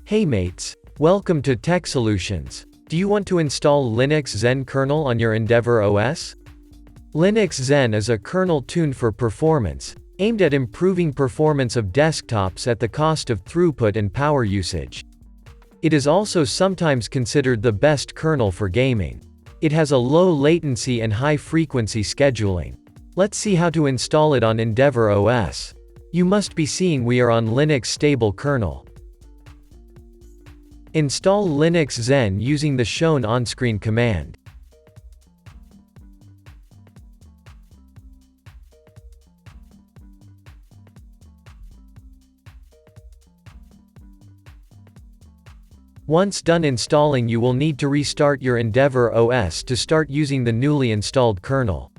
Hey mates, welcome to Tech Solutions. Do you want to install Linux-Zen Kernel on your EndeavourOS? Linux-Zen is a kernel tuned for performance, aimed at improving performance of desktops at the cost of throughput and power usage. It is also sometimes considered the best kernel for gaming. It has a low latency and high-frequency scheduling. Let's see how to install it on EndeavourOS. You must be seeing we are on Linux stable kernel. Install Linux-Zen using the shown on-screen command. Once done installing, you will need to restart your EndeavourOS to start using the newly installed kernel.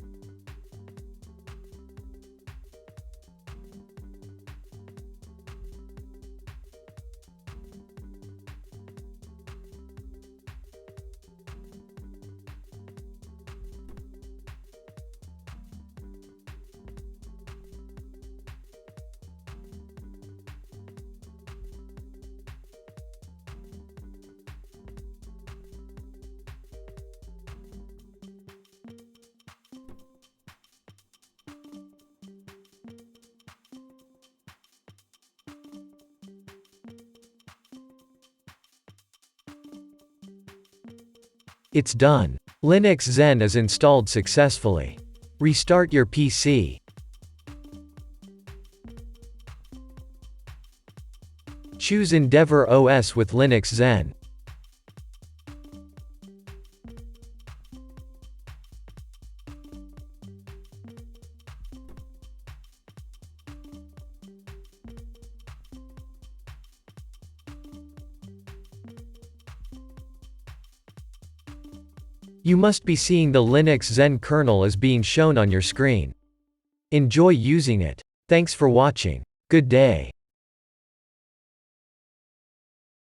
It's done. Linux-Zen is installed successfully. Restart your PC. Choose EndeavourOS with Linux-Zen. You must be seeing the Linux-Zen kernel as being shown on your screen. Enjoy using it. Thanks for watching. Good day.